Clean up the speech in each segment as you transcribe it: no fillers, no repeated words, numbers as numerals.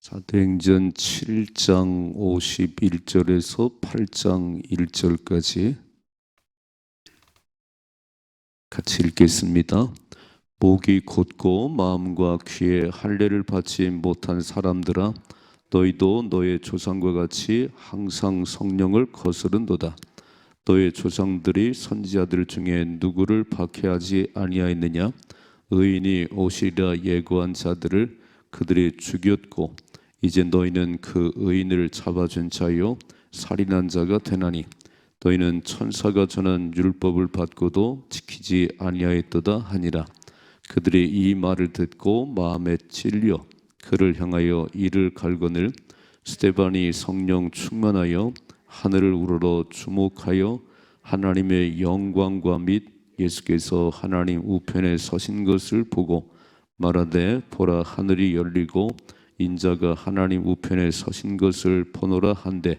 사도행전 7장 51절에서 8장 1절까지 같이 읽겠습니다. 목이 곧고 마음과 귀에 할례를 받지 못한 사람들아, 너희도 너의 조상과 같이 항상 성령을 거스른도다. 너의 조상들이 선지자들 중에 누구를 박해하지 아니하였느냐? 의인이 오시리라 예고한 자들을 그들이 죽였고, 이제 너희는 그 의인을 잡아준 자요 살인한 자가 되나니, 너희는 천사가 전한 율법을 받고도 지키지 아니하였도다 하니라. 그들이 이 말을 듣고 마음에 찔려 그를 향하여 이를 갈거늘 스데반이 성령 충만하여 하늘을 우러러 주목하여 하나님의 영광과 및 예수께서 하나님 우편에 서신 것을 보고 말하되, 보라, 하늘이 열리고 인자가 하나님 우편에 서신 것을 보노라 한데,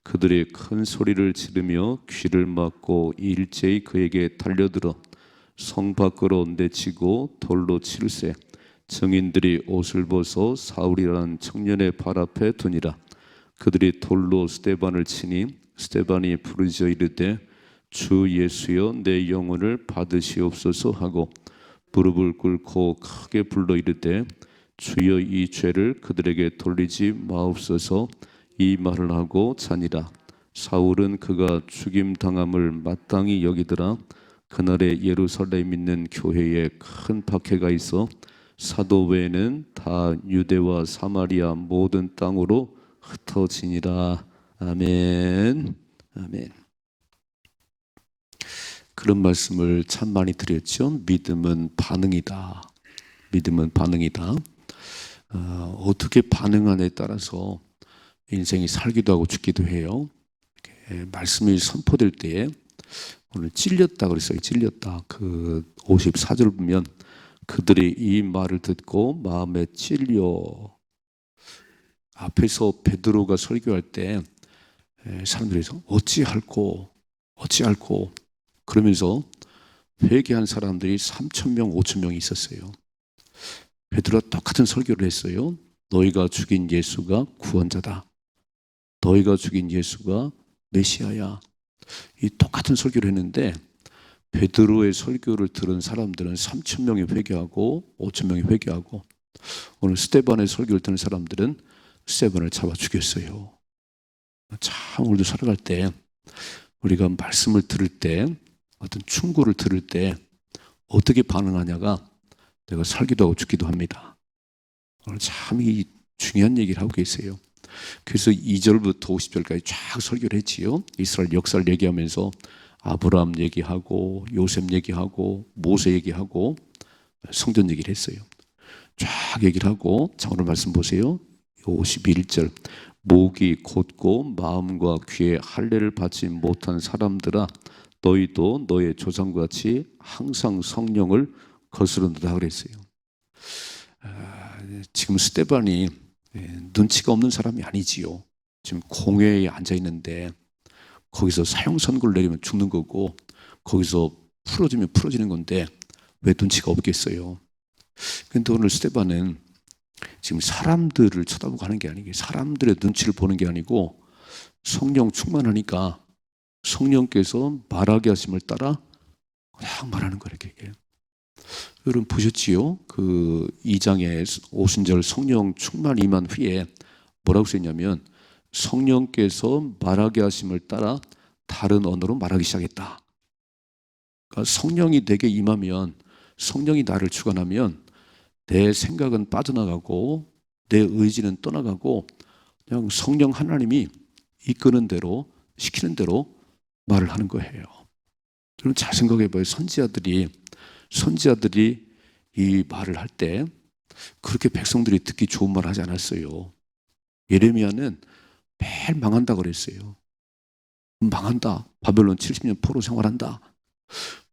그들이 큰 소리를 지르며 귀를 막고 일제히 그에게 달려들어 성 밖으로 내치고 돌로 치르세, 증인들이 옷을 벗어 사울이라는 청년의 발 앞에 두니라. 그들이 돌로 스데반을 치니 스데반이 부르짖어 이르되, 주 예수여, 내 영혼을 받으시옵소서 하고 무릎을 꿇고 크게 불러 이르되, 주여, 이 죄를 그들에게 돌리지 마옵소서. 이 말을 하고 자니라. 사울은 그가 죽임 당함을 마땅히 여기더라. 그날에 예루살렘 있는 교회에 큰 박해가 있어 사도 외에는 다 유대와 사마리아 모든 땅으로 흩어지니라. 아멘. 아멘. 그런 말씀을 참 많이 드렸죠. 믿음은 반응이다. 믿음은 반응이다. 어떻게 반응하냐에 따라서 인생이 살기도 하고 죽기도 해요. 말씀이 선포될 때에, 오늘 찔렸다 그랬어요. 찔렸다. 그 54절 보면 그들이 이 말을 듣고 마음에 찔려. 앞에서 베드로가 설교할 때 사람들이 어찌할꼬 그러면서 회개한 사람들이 3,000명 5,000명이 있었어요. 베드로가 똑같은 설교를 했어요. 너희가 죽인 예수가 구원자다. 너희가 죽인 예수가 메시아야. 이 똑같은 설교를 했는데, 베드로의 설교를 들은 사람들은 3,000명이 회개하고 5,000명이 회개하고, 오늘 스데반의 설교를 듣는 사람들은 스데반을 잡아 죽였어요. 참, 오늘도 살아갈 때 우리가 말씀을 들을 때, 어떤 충고를 들을 때 어떻게 반응하냐가 내가 살기도 하고 죽기도 합니다. 오늘 참 이 중요한 얘기를 하고 계세요. 그래서 2절부터 50절까지 쫙 설교를 했지요. 이스라엘 역사를 얘기하면서 아브라함 얘기하고 요셉 얘기하고 모세 얘기하고 성전 얘기를 했어요. 쫙 얘기를 하고, 자, 오늘 말씀 보세요. 51절. 목이 곧고 마음과 귀에 할례를 받지 못한 사람들아, 너희도 너의 조상과 같이 항상 성령을 거스른다 그랬어요. 지금 스데반이 눈치가 없는 사람이 아니지요. 지금 공회에 앉아 있는데 거기서 사형 선고를 내리면 죽는 거고, 거기서 풀어지면 풀어지는 건데 왜 눈치가 없겠어요. 그런데 오늘 스데반은 지금 사람들을 쳐다보고 하는 게 아니고, 사람들의 눈치를 보는 게 아니고, 성령 충만하니까 성령께서 말하게 하심을 따라 그냥 말하는 거예요. 이렇게. 여러분 보셨지요? 그 2장의 오순절 성령 충만 임한 후에 뭐라고 써있냐면, 성령께서 말하게 하심을 따라 다른 언어로 말하기 시작했다. 그러니까 성령이 내게 임하면, 성령이 나를 주관하면 내 생각은 빠져나가고 내 의지는 떠나가고, 그냥 성령 하나님이 이끄는 대로, 시키는 대로 말을 하는 거예요. 여러분 잘 생각해 봐요. 선지자들이 이 말을 할 때 그렇게 백성들이 듣기 좋은 말 하지 않았어요. 예레미야는 매일 망한다 그랬어요. 망한다. 바벨론 70년 포로 생활한다.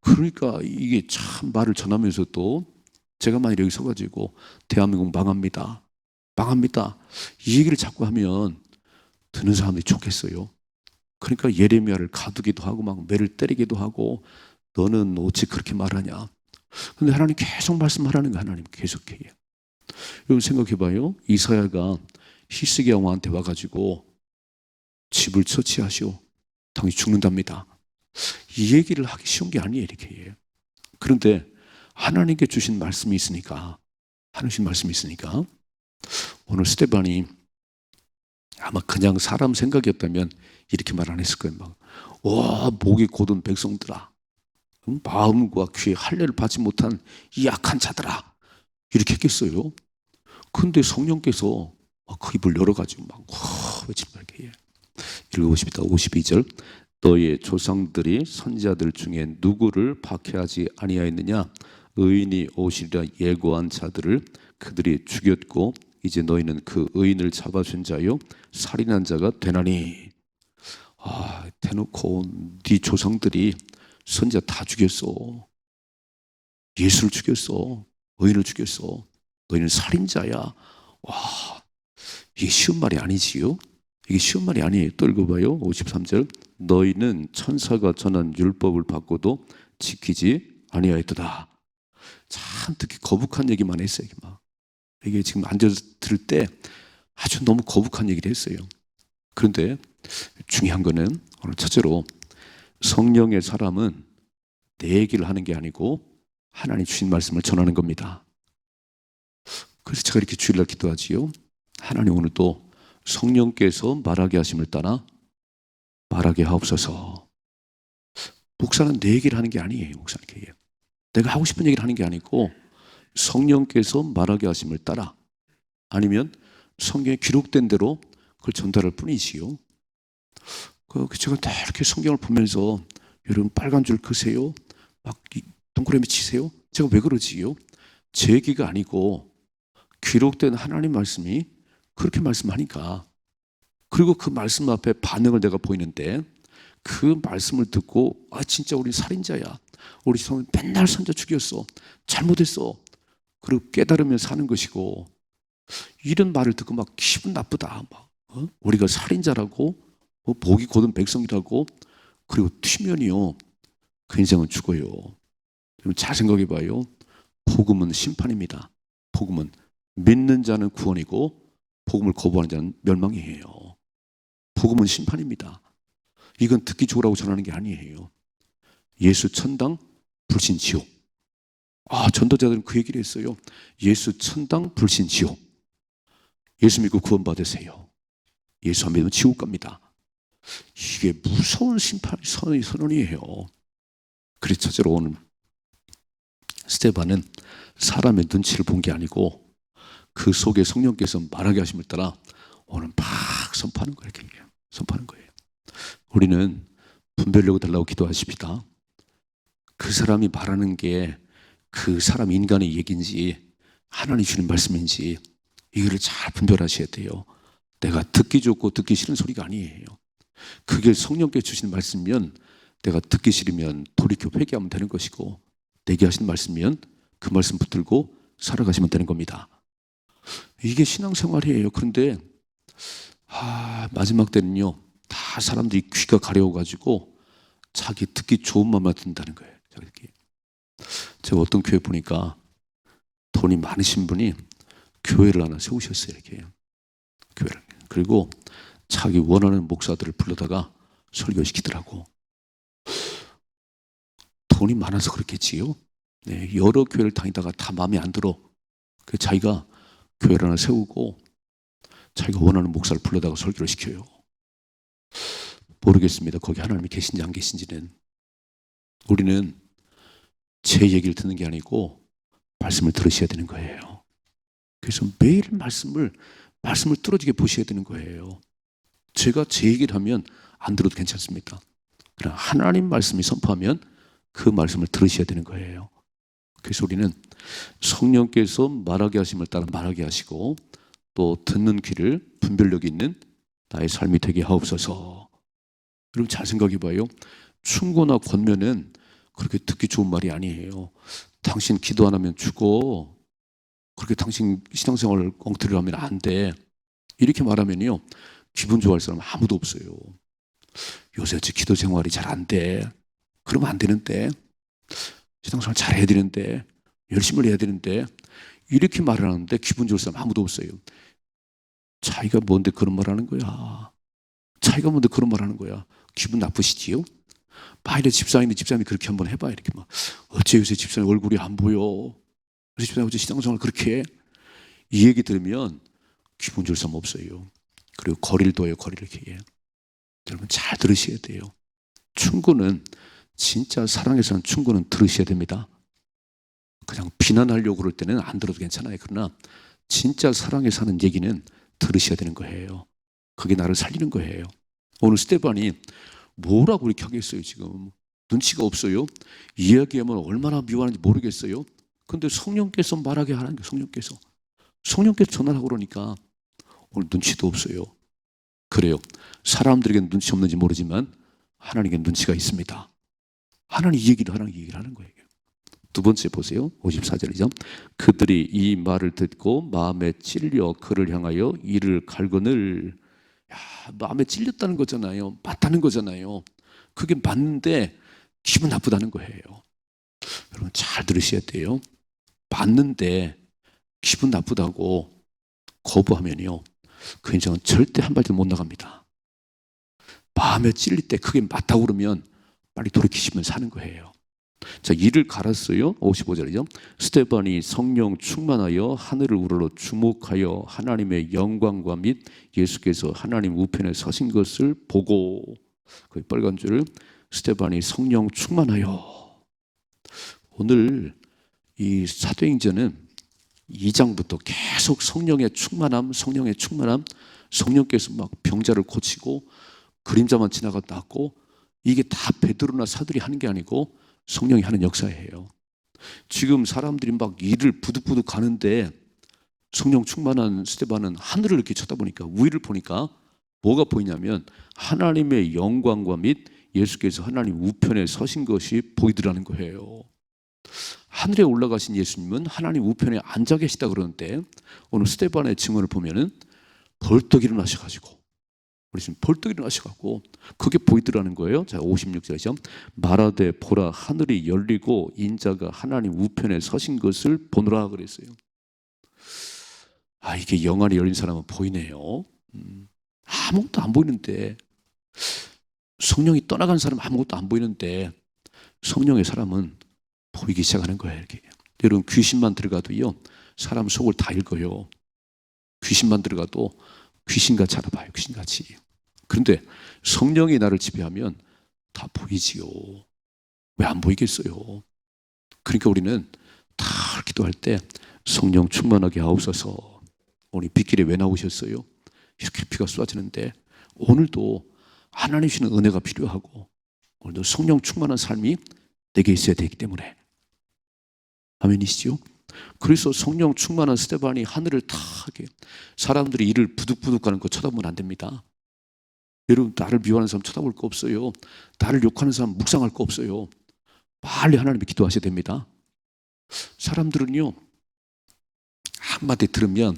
그러니까 이게 참 말을 전하면서도, 제가 만약 여기 서가지고 대한민국 망합니다. 이 얘기를 자꾸 하면 듣는 사람들이 좋겠어요. 그러니까 예레미야를 가두기도 하고 막 매를 때리기도 하고, 너는 어찌 그렇게 말하냐. 근데 하나님 계속 말씀하라는 거예요. 하나님 계속해요. 여러분 생각해봐요. 이사야가 히스기야 왕한테 와가지고 집을 처치하시오. 당연히 죽는답니다. 이 얘기를 하기 쉬운 게 아니에요, 이렇게. 그런데 하나님께 주신 말씀이 있으니까, 하나님 말씀이 있으니까, 오늘 스데반이 아마 그냥 사람 생각이었다면 이렇게 말 안 했을 거예요. 막, 와, 목이 곧은 백성들아, 마음과 귀에 할례를 받지 못한 이 약한 자들아, 이렇게 했겠어요. 근데 성령께서 그 입을 열어가지고 막 외치는 거예요. 읽어보십니다. 52절. 너의 조상들이 선지자들 중에 누구를 박해하지 아니하였느냐? 의인이 오시리라 예고한 자들을 그들이 죽였고 이제 너희는 그 의인을 잡아준 자요 살인한 자가 되나니. 대놓고 네 조상들이 선지자 다 죽였어. 예수를 죽였어. 의인을 죽였어. 너희는 살인자야. 와, 이게 쉬운 말이 아니지요? 이게 쉬운 말이 아니에요. 또 읽어봐요. 53절. 너희는 천사가 전한 율법을 받고도 지키지 아니하였도다. 참 듣기 거북한 얘기만 했어요. 이게 지금 앉아서 들을 때 아주 너무 거북한 얘기를 했어요. 그런데 중요한 거는 오늘 첫째로 성령의 사람은 내 얘기를 하는 게 아니고 하나님 주신 말씀을 전하는 겁니다. 그래서 제가 이렇게 주일날 기도하지요. 하나님 오늘도 성령께서 말하게 하심을 따라 말하게 하옵소서. 목사는 내 얘기를 하는 게 아니에요. 목사는 내가 하고 싶은 얘기를 하는 게 아니고 성령께서 말하게 하심을 따라 아니면 성경에 기록된 대로 그걸 전달할 뿐이지요. 제가 다 이렇게 성경을 보면서 여러분 빨간 줄 그세요? 막 동그라미 치세요? 제가 왜 그러지요? 제 얘기가 아니고 기록된 하나님 말씀이 그렇게 말씀하니까, 그리고 그 말씀 앞에 반응을 내가 보이는데 그 말씀을 듣고 진짜 우리 살인자야. 우리 성은 맨날 선자 죽였어. 잘못했어. 그리고 깨달으며 사는 것이고, 이런 말을 듣고 막 기분 나쁘다. 우리가 살인자라고, 복이 곧은 백성이라고, 그리고 튀면이요. 그 인생은 죽어요. 여러분 잘 생각해 봐요. 복음은 심판입니다. 복음은 믿는 자는 구원이고 복음을 거부하는 자는 멸망이에요. 복음은 심판입니다. 이건 듣기 좋으라고 전하는 게 아니에요. 예수 천당, 불신 지옥. 전도자들은 그 얘기를 했어요. 예수 천당, 불신 지옥. 예수 믿고 구원 받으세요. 예수 안 믿으면 지옥 갑니다. 이게 무서운 심판 선언이에요. 그래서 첫째로 오늘 스데반은 사람의 눈치를 본 게 아니고 그 속에 성령께서 말하게 하심을 따라 오늘 막 선포하는 거예요. 선포하는 거예요. 우리는 분별력을 달라고 기도하십시다. 그 사람이 말하는 게 그 사람 인간의 얘기인지 하나님 주는 말씀인지 이거를 잘 분별하셔야 돼요. 내가 듣기 좋고 듣기 싫은 소리가 아니에요. 그게 성령께 주신 말씀이면 내가 듣기 싫으면 돌이켜 회개하면 되는 것이고, 내게 하신 말씀이면 그 말씀 붙들고 살아가시면 되는 겁니다. 이게 신앙생활이에요. 그런데 마지막 때는요, 다 사람들이 귀가 가려워가지고 자기 듣기 좋은 말만 듣는다는 거예요. 제가 어떤 교회 보니까 돈이 많으신 분이 교회를 하나 세우셨어요. 이렇게 교회를. 그리고 자기 원하는 목사들을 불러다가 설교시키더라고. 돈이 많아서 그렇겠지요. 네, 여러 교회를 다니다가 다 마음에 안 들어. 그래서 자기가 교회를 하나 세우고 자기가 원하는 목사를 불러다가 설교를 시켜요. 모르겠습니다. 거기 하나님이 계신지 안 계신지는. 우리는 제 얘기를 듣는 게 아니고 말씀을 들으셔야 되는 거예요. 그래서 매일 말씀을 뚫어지게 보셔야 되는 거예요. 제가 제 얘기를 하면 안 들어도 괜찮습니까? 그러나 하나님 말씀이 선포하면 그 말씀을 들으셔야 되는 거예요. 그래서 우리는 성령께서 말하게 하심을 따라 말하게 하시고 또 듣는 귀를 분별력 있는 나의 삶이 되게 하옵소서. 여러분 잘 생각해 봐요. 충고나 권면은 그렇게 듣기 좋은 말이 아니에요. 당신 기도 안 하면 죽어. 그렇게 당신 신앙생활을 엉터리로 하면 안 돼. 이렇게 말하면요, 기분 좋아할 사람 아무도 없어요. 요새 제 기도 생활이 잘 안 돼. 그러면 안 되는데. 신앙생활 잘 해야 되는데. 열심히 해야 되는데. 이렇게 말을 하는데 기분 좋을 사람 아무도 없어요. 자기가 뭔데 그런 말 하는 거야. 자기가 뭔데 그런 말 하는 거야. 기분 나쁘시지요? 막 이래 집사님이 그렇게 한번 해봐. 이렇게 막 어째 요새 집사님 얼굴이 안 보여. 요새 집사님 어째 신앙생활 그렇게 해? 이 얘기 들으면 기분 좋을 사람 없어요. 그리고 거리를 둬요. 거리를 이렇게. 여러분 잘 들으셔야 돼요. 충고는 진짜 사랑에서는 충고는 들으셔야 됩니다. 그냥 비난하려고 그럴 때는 안 들어도 괜찮아요. 그러나 진짜 사랑에서 하는 얘기는 들으셔야 되는 거예요. 그게 나를 살리는 거예요. 오늘 스테반이 뭐라고 이렇게 하겠어요. 지금 눈치가 없어요. 이야기하면 얼마나 미워하는지 모르겠어요. 근데 성령께서 말하게 하는 거예요. 성령께서 전화를 하고 그러니까 오늘 눈치도 없어요. 그래요. 사람들에게는 눈치 없는지 모르지만 하나님께 눈치가 있습니다. 하나님 이 얘기를 하는 거예요. 두 번째 보세요. 54절이죠. 그들이 이 말을 듣고 마음에 찔려 그를 향하여 이를 갈거늘. 마음에 찔렸다는 거잖아요. 맞다는 거잖아요. 그게 맞는데 기분 나쁘다는 거예요. 여러분 잘 들으셔야 돼요. 맞는데 기분 나쁘다고 거부하면요, 그 인생은 절대 한 발도 못 나갑니다. 마음에 찔릴 때 그게 맞다고 그러면 빨리 돌이키시면 사는 거예요. 자, 이를 갈았어요. 55절이죠. 스데반이 성령 충만하여 하늘을 우러러 주목하여 하나님의 영광과 및 예수께서 하나님 우편에 서신 것을 보고, 그 빨간 줄, 스데반이 성령 충만하여. 오늘 이 사도행전은 2장부터 계속 성령의 충만함, 성령께서 막 병자를 고치고 그림자만 지나갔다 왔고, 이게 다 베드로나 사도들이 하는 게 아니고 성령이 하는 역사예요. 지금 사람들이 막 일을 부득부득 가는데 성령 충만한 스데반은 하늘을 이렇게 쳐다보니까, 위를 보니까 뭐가 보이냐면 하나님의 영광과 및 예수께서 하나님 우편에 서신 것이 보이더라는 거예요. 하늘에 올라가신 예수님은 하나님 우편에 앉아 계시다 그러는데, 오늘 스데반의 증언을 보면은 벌떡 일어나셔가지고, 우리 지금 벌떡 일어나셔가지고 그게 보이더라는 거예요. 자, 56절이죠. 말하되 보라 하늘이 열리고 인자가 하나님 우편에 서신 것을 보노라 그랬어요. 이게 영안이 열린 사람은 보이네요. 아무것도 안 보이는데, 성령이 떠나간 사람은 아무것도 안 보이는데 성령의 사람은 보이기 시작하는 거예요. 이렇게. 여러분 귀신만 들어가도요, 사람 속을 다 읽어요. 귀신만 들어가도 귀신같이 알아봐요. 귀신같이. 그런데 성령이 나를 지배하면 다 보이지요. 왜 안 보이겠어요? 그러니까 우리는 다 기도할 때 성령 충만하게 하옵소서. 오늘 빗길에 왜 나오셨어요? 이렇게 비가 쏟아지는데 오늘도 하나님 주시는 은혜가 필요하고 오늘도 성령 충만한 삶이 내게 있어야 되기 때문에. 아멘이시죠? 그래서 성령 충만한 스데반이 하늘을 타게, 사람들이 이를 부득부득 가는 거 쳐다보면 안 됩니다. 여러분 나를 미워하는 사람 쳐다볼 거 없어요. 나를 욕하는 사람 묵상할 거 없어요. 빨리 하나님께 기도하셔야 됩니다. 사람들은요, 한마디 들으면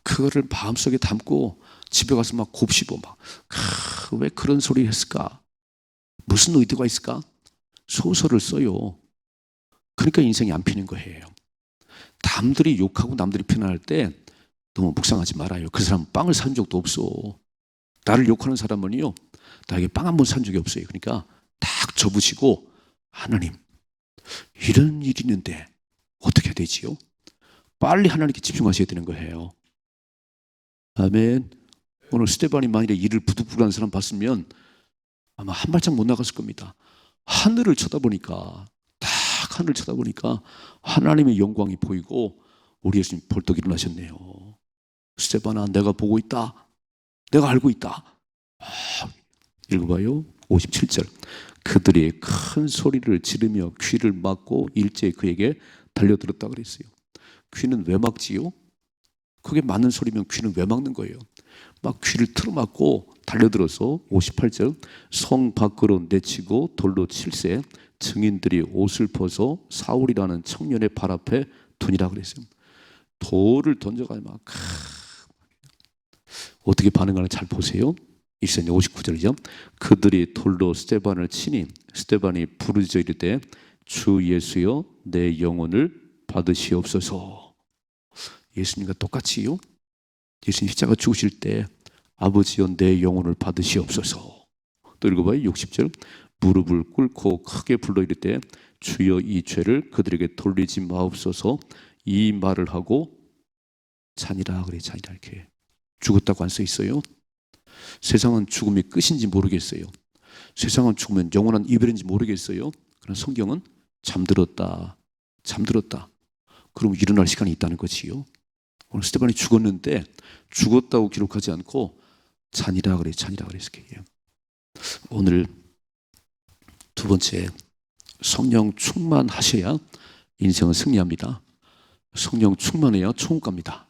그거를 마음속에 담고 집에 가서 막 곱씹어, 왜 그런 소리 했을까? 무슨 의도가 있을까? 소설을 써요. 그러니까 인생이 안 피는 거예요. 남들이 욕하고 남들이 비난할 때 너무 묵상하지 말아요. 그 사람은 빵을 산 적도 없어. 나를 욕하는 사람은요, 나에게 빵 한 번 산 적이 없어요. 그러니까 딱 접으시고, 하나님 이런 일이 있는데 어떻게 해야 되지요? 빨리 하나님께 집중하셔야 되는 거예요. 아멘. 오늘 스데반이 만일에 일을 부득부득한 사람 봤으면 아마 한 발짝 못 나갔을 겁니다. 하늘을 쳐다보니까, 딱 하늘을 쳐다보니까 하나님의 영광이 보이고 우리 예수님 벌떡 일어나셨네요. 스데반아, 내가 보고 있다. 내가 알고 있다. 읽어봐요. 57절. 그들이 큰 소리를 지르며 귀를 막고 일제히 그에게 달려들었다 그랬어요. 귀는 왜 막지요? 그게 맞는 소리면 귀는 왜 막는 거예요? 막 귀를 틀어막고 달려들어서 58절. 성 밖으로 내치고 돌로 칠세 증인들이 옷을 벗어 사울이라는 청년의 발 앞에 두니라 그랬어요. 돌을 던져가지고 막 어떻게 반응하는지 잘 보세요. 59절이죠. 그들이 돌로 스데반을 치니 스데반이 부르짖어 이르되 주 예수여 내 영혼을 받으시옵소서. 예수님과 똑같이요, 예수님 십자가 죽으실 때 아버지여 내 영혼을 받으시옵소서. 또 읽어봐요. 60절 무릎을 꿇고 크게 불러 이르되 주여 이 죄를 그들에게 돌리지 마옵소서. 이 말을 하고 잔이라 그래. 잔이라 이렇게 죽었다고 안 써 있어요. 세상은 죽음이 끝인지 모르겠어요. 세상은 죽으면 영원한 이별인지 모르겠어요. 그러나 성경은 잠들었다. 잠들었다. 그럼 일어날 시간이 있다는 거지요. 오늘 스데반이 죽었는데 죽었다고 기록하지 않고 잔이라 그래. 잔이라 그래. 오늘 두 번째, 성령 충만하셔야 인생은 승리합니다. 성령 충만해야 천국 갑니다.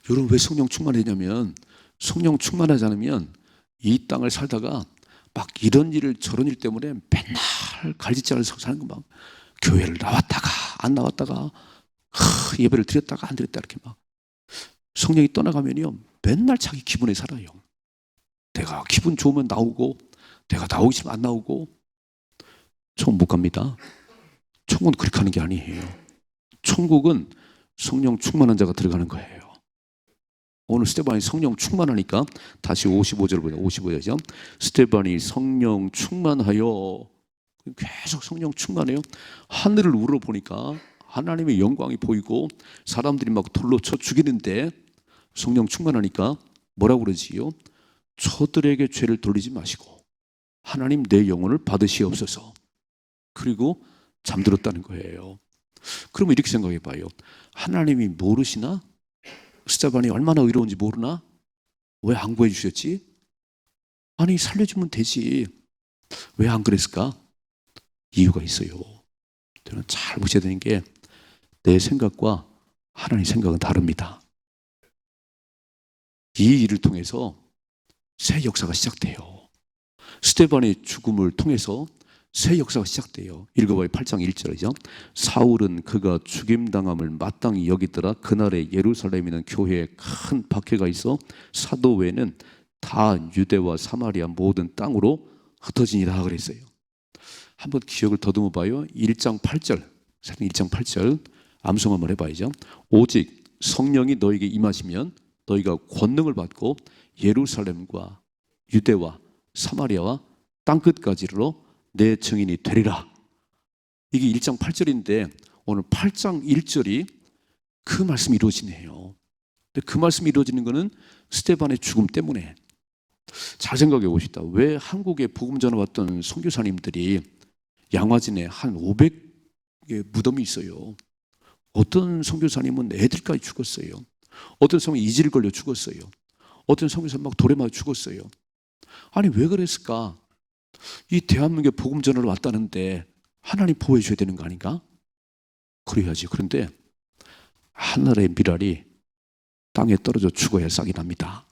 여러분 왜 성령 충만하냐면 성령 충만하지 않으면 이 땅을 살다가 막 이런 일을 저런 일 때문에 맨날 갈짓자를 사는 거 막 교회를 나왔다가 안 나왔다가 예배를 드렸다가 안 드렸다 이렇게 막 성령이 떠나가면요 맨날 자기 기분에 살아요. 내가 기분 좋으면 나오고 내가 나오기 싫으면 안 나오고 천국 못 갑니다. 천국은 그렇게 하는 게 아니에요. 천국은 성령 충만한 자가 들어가는 거예요. 오늘 스데반이 성령 충만하니까 다시 55절 보자. 55절이죠. 스데반이 성령 충만하여 계속 성령 충만해요. 하늘을 우러보니까 하나님의 영광이 보이고 사람들이 막 돌로 쳐 죽이는데 성령 충만하니까 뭐라고 그러지요? 저들에게 죄를 돌리지 마시고 하나님 내 영혼을 받으시옵소서. 그리고 잠들었다는 거예요. 그러면 이렇게 생각해 봐요. 하나님이 모르시나? 스데반이 얼마나 의로운지 모르나? 왜 안 구해 주셨지? 아니 살려주면 되지. 왜 안 그랬을까? 이유가 있어요. 저는 잘 보셔야 되는 게 내 생각과 하나님의 생각은 다릅니다. 이 일을 통해서 새 역사가 시작돼요. 스데반의 죽음을 통해서 새 역사가 시작돼요. 읽어봐요. 8장 1절이죠. 사울은 그가 죽임당함을 마땅히 여기더라. 그날에 예루살렘에 있는 교회에 큰 박해가 있어 사도 외에는 다 유대와 사마리아 모든 땅으로 흩어지니라 그랬어요. 한번 기억을 더듬어 봐요. 1장 8절. 1장 8절 암송 한번 해봐야죠. 오직 성령이 너에게 임하시면 너희가 권능을 받고 예루살렘과 유대와 사마리아와 땅끝까지로 내 증인이 되리라. 이게 1장 8절인데 오늘 8장 1절이 그 말씀이 이루어지네요. 근데 그 말씀이 이루어지는 것은 스데반의 죽음 때문에. 잘 생각해 보시다. 왜 한국에 복음 전해 왔던 선교사님들이 양화진에 한 500의 무덤이 있어요. 어떤 선교사님은 애들까지 죽었어요. 어떤 사람은 이질 걸려 죽었어요. 어떤 선교사는 막 돌에 맞아 죽었어요. 아니 왜 그랬을까? 이 대한민국에 복음 전하러 왔다는데 하나님 보호해 줘야 되는 거 아닌가? 그래야지. 그런데 하늘의 미랄이 땅에 떨어져 죽어야 싹이 납니다.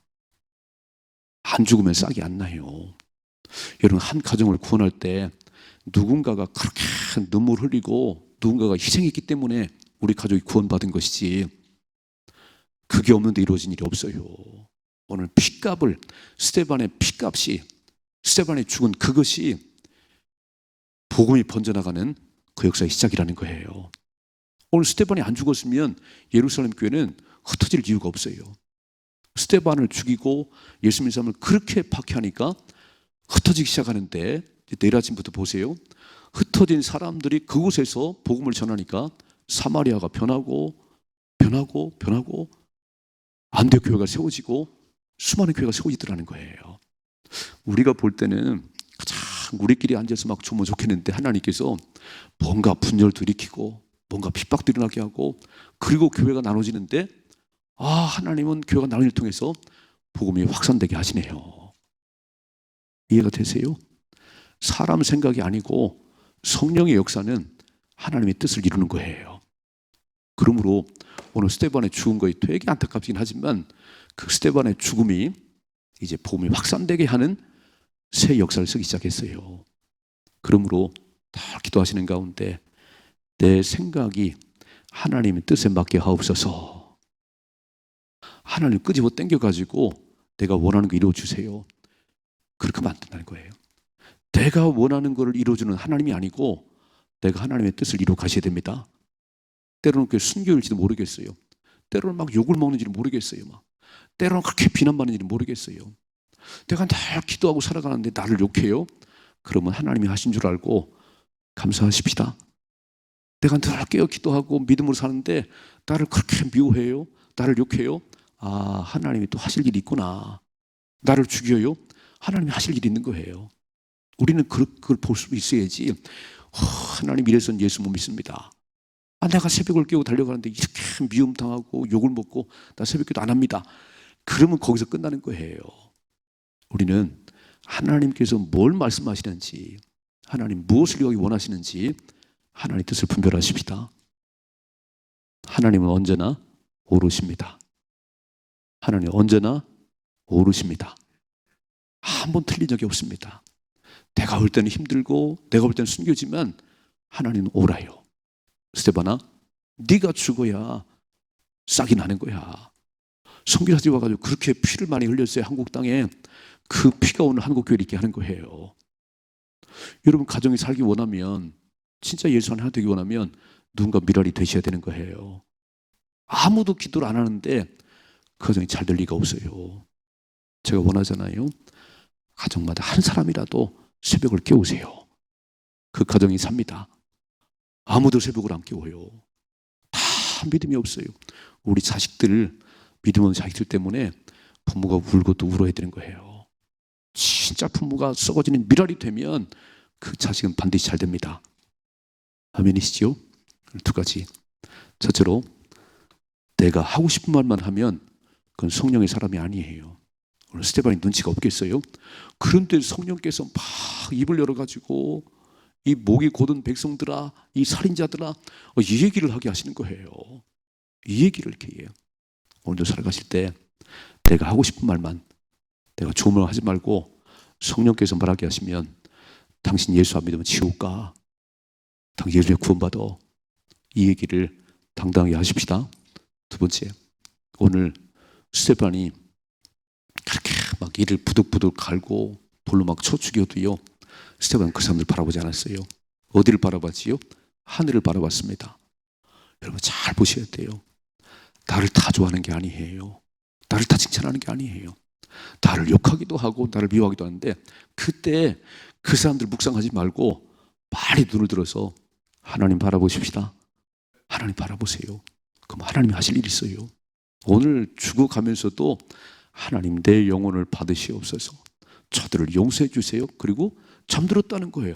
안 죽으면 싹이 안 나요. 여러분 한 가정을 구원할 때 누군가가 그렇게 눈물 흘리고 누군가가 희생했기 때문에 우리 가족이 구원받은 것이지 그게 없는데 이루어진 일이 없어요. 오늘 피값을 스데반의 피값이 스데반이 죽은 그것이 복음이 번져나가는 그 역사의 시작이라는 거예요. 오늘 스데반이 안 죽었으면 예루살렘 교회는 흩어질 이유가 없어요. 스데반을 죽이고 예수님 사람을 그렇게 박해하니까 흩어지기 시작하는데 내일 아침부터 보세요. 흩어진 사람들이 그곳에서 복음을 전하니까 사마리아가 변하고 안디옥 교회가 세워지고 수많은 교회가 세워지더라는 거예요. 우리가 볼 때는 가장 우리끼리 앉아서 막 주면 좋겠는데 하나님께서 뭔가 분열도 일으키고 뭔가 핍박도 일어나게 하고 그리고 교회가 나눠지는데 하나님은 교회가 나누기를 통해서 복음이 확산되게 하시네요. 이해가 되세요? 사람 생각이 아니고 성령의 역사는 하나님의 뜻을 이루는 거예요. 그러므로 오늘 스데반의 죽은 것이 되게 안타깝긴 하지만 그 스데반의 죽음이 이제 복음이 확산되게 하는 새 역사를 쓰기 시작했어요. 그러므로 다 기도하시는 가운데 내 생각이 하나님의 뜻에 맞게 하옵소서. 하나님 끄집어 당겨가지고 내가 원하는 거 이루어주세요. 그렇게 하면 안 된다는 거예요. 내가 원하는 것을 이루어주는 하나님이 아니고 내가 하나님의 뜻을 이루어 가셔야 됩니다. 때로는 그게 순교일지도 모르겠어요. 때로는 막 욕을 먹는지는 모르겠어요. 막 때로는 그렇게 비난받는지는 모르겠어요. 내가 늘 기도하고 살아가는데 나를 욕해요? 그러면 하나님이 하신 줄 알고 감사하십시다. 내가 늘 깨어 기도하고 믿음으로 사는데 나를 그렇게 미워해요? 나를 욕해요? 아, 하나님이 또 하실 일이 있구나. 나를 죽여요? 하나님이 하실 일이 있는 거예요. 우리는 그걸 볼 수 있어야지. 하나님 이래서는 예수 못 믿습니다. 아, 내가 새벽을 깨고 달려가는데 이렇게 미움당하고 욕을 먹고 나 새벽기도 안 합니다. 그러면 거기서 끝나는 거예요. 우리는 하나님께서 뭘 말씀하시는지, 하나님 무엇을 여기 원하시는지 하나님 뜻을 분별하십시다. 하나님은 언제나 오르십니다. 하나님 언제나 오르십니다. 한 번 틀린 적이 없습니다. 내가 올 때는 힘들고 내가 올 때는 숨겨지면 하나님은 오라요. 스테반아, 네가 죽어야 싹이 나는 거야. 선교사들이 와가지고 그렇게 피를 많이 흘렸어요. 한국 땅에. 그 피가 오늘 한국교회를 있게 하는 거예요. 여러분 가정이 살기 원하면, 진짜 예수 하나 되기 원하면 누군가 미랄이 되셔야 되는 거예요. 아무도 기도를 안 하는데 그 가정이 잘 될 리가 없어요. 제가 원하잖아요. 가정마다 한 사람이라도 새벽을 깨우세요. 그 가정이 삽니다. 아무도 새벽을 안 깨워요. 다 믿음이 없어요. 우리 자식들, 믿음 없는 자식들 때문에 부모가 울고 또 울어야 되는 거예요. 진짜 부모가 썩어지는 미랄이 되면 그 자식은 반드시 잘 됩니다. 아멘이시죠? 두 가지. 첫째로, 내가 하고 싶은 말만 하면 그건 성령의 사람이 아니에요. 오늘 스테반이 눈치가 없겠어요? 그런데 성령께서 막 입을 열어가지고 이 목이 곧은 백성들아, 이 살인자들아, 이 얘기를 하게 하시는 거예요. 이 얘기를 이렇게 해요. 오늘도 살아가실 때 내가 하고 싶은 말만, 내가 좋은 말 하지 말고 성령께서 말하게 하시면 당신 예수 안 믿으면 지옥 가. 당신 예수에 구원받아. 이 얘기를 당당하게 하십시다. 두 번째, 오늘 스테반이 그렇게 막 이를 부득부득 갈고 돌로 막 쳐 죽여도요, 스테반은 그 사람들 바라보지 않았어요. 어디를 바라봤지요? 하늘을 바라봤습니다. 여러분 잘 보셔야 돼요. 나를 다 좋아하는 게 아니에요. 나를 다 칭찬하는 게 아니에요. 나를 욕하기도 하고 나를 미워하기도 하는데, 그때 그 사람들 묵상하지 말고 빨리 눈을 들어서 하나님 바라보십시다. 하나님 바라보세요. 그럼 하나님이 하실 일이 있어요. 오늘 죽어가면서도 하나님 내 영혼을 받으시옵소서. 저들을 용서해 주세요. 그리고 잠들었다는 거예요.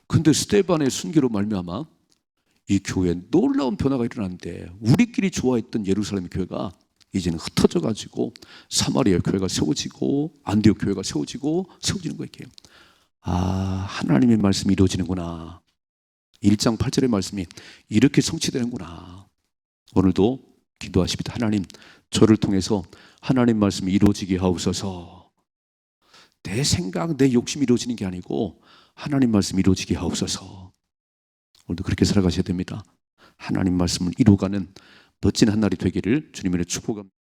근데 스테반의 순교로 말미암아 이 교회에 놀라운 변화가 일어났는데, 우리끼리 좋아했던 예루살렘 교회가 이제는 흩어져 가지고 사마리아 교회가 세워지고 안디옥 교회가 세워지는 거예요. 아, 하나님의 말씀이 이루어지는구나. 1장 8절의 말씀이 이렇게 성취되는구나. 오늘도 기도하십니다. 하나님, 저를 통해서 하나님 말씀이 이루어지게 하옵소서. 내 생각, 내 욕심이 이루어지는 게 아니고 하나님 말씀이 이루어지게 하옵소서. 오늘도 그렇게 살아가셔야 됩니다. 하나님 말씀을 이루어가는 멋진 한 날이 되기를 주님의 축복합니다.